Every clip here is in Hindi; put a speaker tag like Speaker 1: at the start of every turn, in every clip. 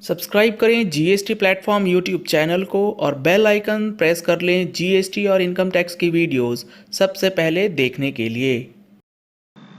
Speaker 1: सब्सक्राइब करें जीएसटी प्लेटफॉर्म यूट्यूब चैनल को और बेल आइकन प्रेस कर लें जीएसटी और इनकम टैक्स की वीडियोस सबसे पहले देखने के लिए।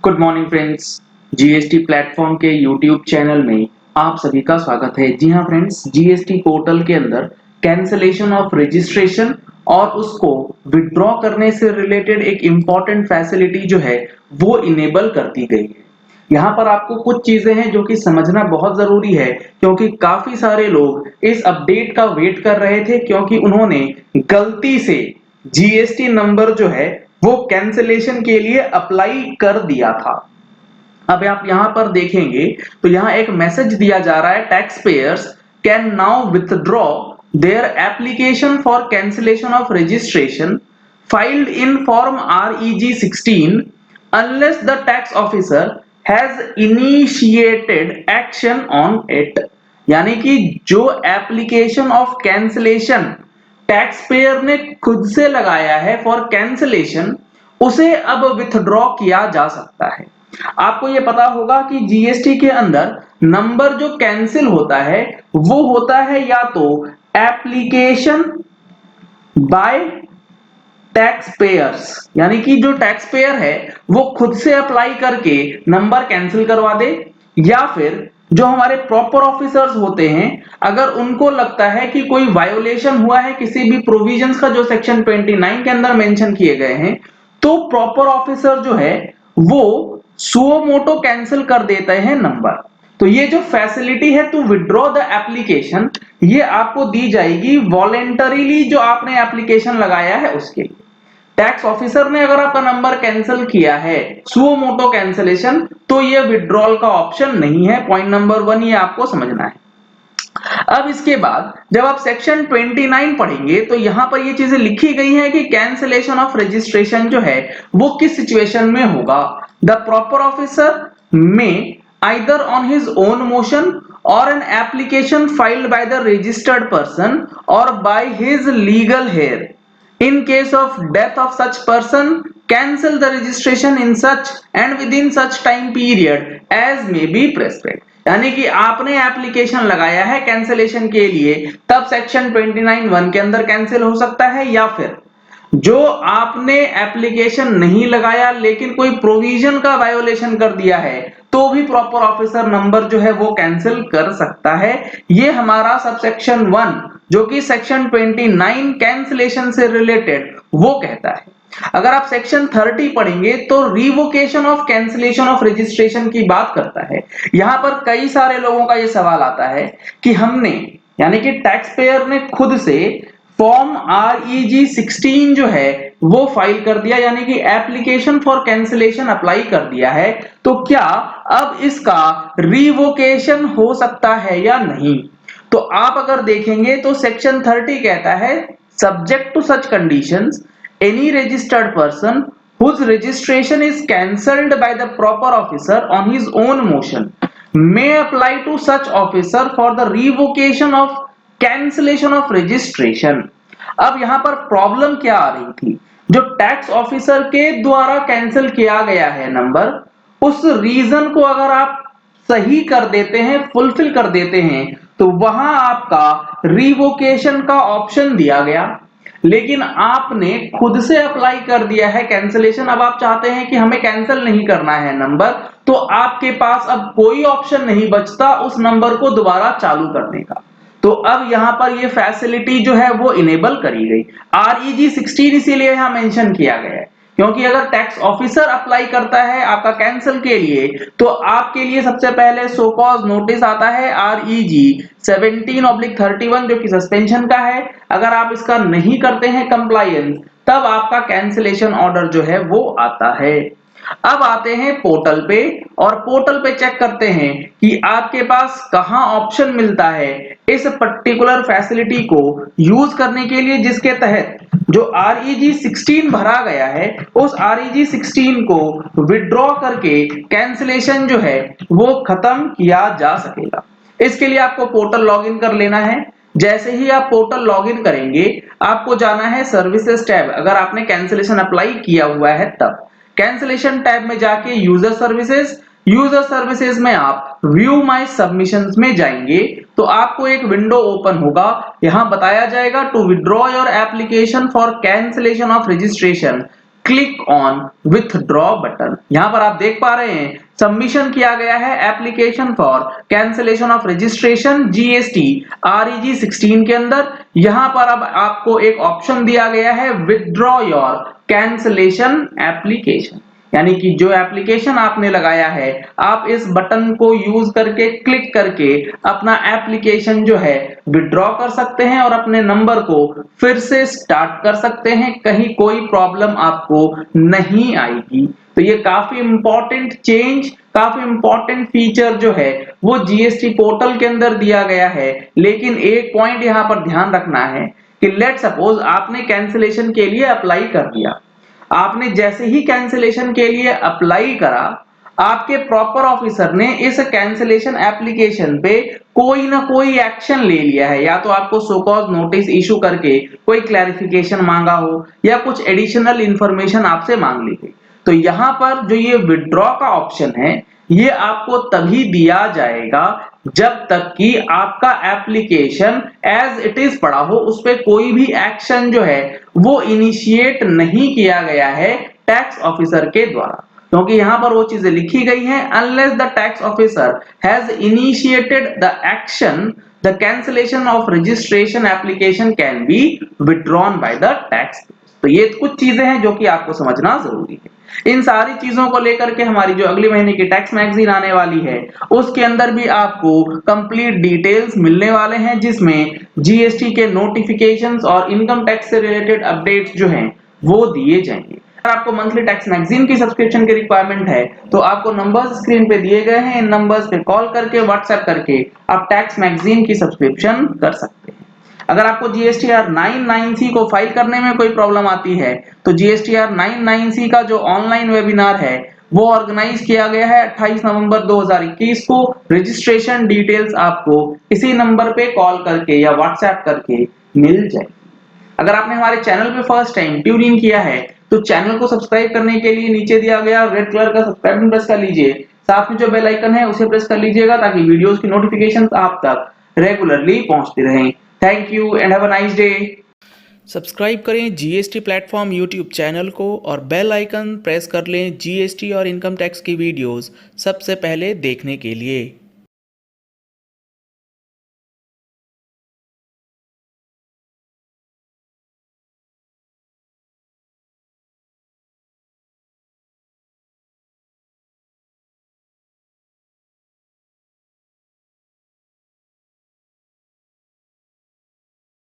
Speaker 2: Good morning friends, GST platform के यूट्यूब चैनल में आप सभी का स्वागत है। जी हाँ फ्रेंड्स, जीएसटी पोर्टल के अंदर कैंसलेशन ऑफ रजिस्ट्रेशन और उसको विड्रॉ करने से रिलेटेड एक इम्पॉर्टेंट फैसिलिटी जो है वो इनेबल कर दी गई है। यहाँ पर आपको कुछ चीजें हैं जो कि समझना बहुत जरूरी है, क्योंकि काफी सारे लोग इस अपडेट का वेट कर रहे थे, क्योंकि उन्होंने गलती से जीएसटी नंबर जो है वो कैंसलेशन के लिए अप्लाई कर दिया था। अब आप यहां पर देखेंगे तो यहां एक मैसेज दिया जा रहा है, tax payers can now withdraw their application for cancellation of registration filed in form REG16 unless the tax officer has initiated action on it। यानी कि जो application of cancellation tax payer ने खुद से लगाया है फॉर कैंसलेशन, उसे अब विथड्रॉ किया जा सकता है। आपको यह पता होगा कि जीएसटी के अंदर नंबर जो कैंसिल होता है वो होता है या तो एप्लीकेशन बाय टैक्स पेयर्स, यानी कि जो टैक्स पेयर है वो खुद से अप्लाई करके नंबर कैंसिल करवा दे, या फिर जो हमारे प्रॉपर ऑफिसर्स होते हैं अगर उनको लगता है कि कोई वायोलेशन हुआ है किसी भी प्रोविजंस का जो सेक्शन 29 के अंदर मेंशन किए गए हैं, तो प्रॉपर ऑफिसर जो है वो सुओ मोटो कैंसिल कर देते हैं नंबर। तो ये जो फैसिलिटी है टू विड्रॉ द एप्लीकेशन, ये आपको दी जाएगी वॉलेंटरीली जो आपने एप्लीकेशन लगाया है उसके लिए। टैक्स ऑफिसर ने अगर आपका नंबर कैंसिल किया है सुओ मोटो कैंसिलेशन, तो ये विड्रॉल का ऑप्शन नहीं है। पॉइंट नंबर 1 ये आपको समझना है। अब इसके बाद जब आप सेक्शन 29 पढ़ेंगे तो यहां पर ये चीजें लिखी गई हैं कि कैंसिलेशन ऑफ रजिस्ट्रेशन जो है वो किस सिचुएशन में होगा। द प्रॉपर ऑफिसर में either on his own motion or an application filed by the registered person or by his legal heir, in case of death of such person, cancel the registration in such and within such time period as may be prescribed। यानी कि आपने एप्लीकेशन लगाया है कैंसिलेशन के लिए, तब सेक्शन 29(1) के अंदर कैंसिल हो सकता है, या फिर जो आपने एप्लीकेशन नहीं लगाया लेकिन कोई प्रोविजन का वायोलेशन कर दिया है तो भी प्रॉपर ऑफिसर नंबर जो है वो कैंसिल कर सकता है। ये हमारा सबसेक्शन 1 जो कि सेक्शन 29 कैंसिलेशन से रिलेटेड वो कहता है। अगर आप सेक्शन 30 पढ़ेंगे तो revocation of cancellation of registration की बात करता है। यहां पर कई सारे लोगों का ये सवाल आता है कि हमने यानी कि टैक्स पेयर ने खुद से फॉर्म REG16 जो है वो फाइल कर दिया, यानी कि एप्लीकेशन फॉर कैंसिलेशन अप्लाई कर दिया है, तो क्या अब इसका रिवोकेशन हो सकता है या नहीं। तो आप अगर देखेंगे तो सेक्शन 30 कहता है, subject to such conditions any registered person whose registration is cancelled by the proper officer on his own motion may apply to such officer for the revocation of cancellation of registration। अब यहां पर प्रॉब्लम क्या आ रही थी, जो टैक्स ऑफिसर के द्वारा कैंसिल किया गया है नंबर, उस रीजन को अगर आप सही कर देते हैं, फुलफिल कर देते हैं, तो वहां आपका रिवोकेशन का ऑप्शन दिया गया। लेकिन आपने खुद से अप्लाई कर दिया है कैंसिलेशन, अब आप चाहते हैं कि हमें कैंसिल नहीं करना है नंबर, तो आपके पास अब कोई ऑप्शन नहीं बचता उस नंबर को दोबारा चालू करने का। तो अब यहां पर ये फैसिलिटी जो है वो इनेबल करी गई। REG16 इसीलिए यहां मेंशन किया गया है, क्योंकि अगर टैक्स ऑफिसर अप्लाई करता है आपका कैंसिल के लिए, तो आपके लिए सबसे पहले सो कॉज नोटिस आता है REG17/31 जो कि सस्पेंशन का है। अगर आप इसका नहीं करते हैं कंप्लायंस, तब आपका कैंसिलेशन ऑर्डर जो है वो आता है। अब आते हैं पोर्टल पे, और पोर्टल पे चेक करते हैं कि आपके पास कहां ऑप्शन मिलता है इस पर्टिकुलर फैसिलिटी को यूज करने के लिए, जिसके तहत जो REG16 भरा गया है उस REG16 को विड्रॉ करके कैंसिलेशन जो है वो खत्म किया जा सकेगा। इसके लिए आपको पोर्टल लॉगिन कर लेना है। जैसे ही आप पोर्टल लॉगिन करेंगे आपको जाना है सर्विसेज टैब, अगर आपने कैंसिलेशन अप्लाई किया हुआ है तब। कैंसिलेशन टैब में जाके यूजर सर्विसेज, यूजर सर्विसेज में आप व्यू माय सबमिशंस में जाएंगे तो आपको एक विंडो ओपन होगा। यहां बताया जाएगा to withdraw your application for cancellation of registration click on withdraw button. यहां पर आप देख पा रहे हैं सबमिशन किया गया है application for cancellation of registration GST REG 16 के अंदर। यहां पर अब आपको एक ऑप्शन दिया गया है विथड्रॉ योर कैंसिलेशन एप्लीकेशन, यानी कि जो एप्लीकेशन आपने लगाया है आप इस बटन को यूज करके क्लिक करके अपना एप्लीकेशन जो है विथड्रॉ कर सकते हैं और अपने नंबर को फिर से स्टार्ट कर सकते हैं। कहीं कोई प्रॉब्लम आपको नहीं आएगी। तो ये काफी इंपॉर्टेंट चेंज, काफी इंपॉर्टेंट फीचर जो है वो जीएसटी पोर्टल के अंदर दिया गया है। लेकिन एक पॉइंट यहां पर ध्यान रखना है कि लेट सपोज आपने कैंसिलेशन के लिए अप्लाई कर दिया, आपने जैसे ही कैंसिलेशन के लिए अप्लाई करा, आपके प्रॉपर ऑफिसर ने इस कैंसिलेशन एप्लीकेशन पे कोई ना कोई एक्शन ले लिया है, या तो आपको सो कॉज नोटिस इशू करके कोई क्लैरिफिकेशन मांगा हो या कुछ एडिशनल इंफॉर्मेशन आपसे मांग ली गई। तो यहां पर जो ये विथड्रॉ का ऑप्शन है ये आपको तभी दिया जाएगा जब तक कि आपका एप्लीकेशन एज इट इज पड़ा हो, उस पे कोई भी एक्शन जो है वो इनिशिएट नहीं किया गया है टैक्स ऑफिसर के द्वारा। क्योंकि यहां पर वो चीजें लिखी गई हैं, unless the tax officer has initiated the action the cancellation of registration application can be withdrawn by the tax. तो ये कुछ चीजें हैं जो कि आपको समझना जरूरी है। इन सारी चीजों को लेकर के हमारी जो अगले महीने की टैक्स मैगजीन आने वाली है उसके अंदर भी आपको कंप्लीट डिटेल्स मिलने वाले हैं, जिसमें जीएसटी के नोटिफिकेशंस और इनकम टैक्स से रिलेटेड अपडेट्स जो हैं वो दिए जाएंगे। अगर आपको मंथली टैक्स मैगजीन की सब्सक्रिप्शन की रिक्वायरमेंट है तो आपको नंबर्स स्क्रीन पे दिए गए हैं, इन नंबर्स पे कॉल करके व्हाट्सएप करके आप टैक्स मैगजीन की सब्सक्रिप्शन कर सकते हैं। अगर आपको जीएसटीआर 99C को फाइल करने में कोई प्रॉब्लम आती है तो जीएसटीआर 99C का जो ऑनलाइन वेबिनार है वो ऑर्गेनाइज किया गया है 28 नवंबर 2021 को। रजिस्ट्रेशन डिटेल्स आपको इसी नंबर पे कॉल करके या व्हाट्सएप करके मिल जाएगी। अगर आपने हमारे चैनल पे फर्स्ट टाइम ट्यून इन किया है तो चैनल को सब्सक्राइब करने के लिए नीचे दिया गया रेड कलर का सब्सक्राइब बटन प्रेस कर लीजिए, साथ में जो बेल आइकन है उसे प्रेस कर लीजिएगा ताकि वीडियोस की नोटिफिकेशंस आप तक रेगुलरली पहुंचती रहें। Thank you and have a nice day.
Speaker 1: Subscribe करें जीएसटी प्लेटफॉर्म यूट्यूब चैनल को और बेल आइकन प्रेस कर लें जीएसटी और इनकम टैक्स की वीडियोस सबसे पहले देखने के लिए।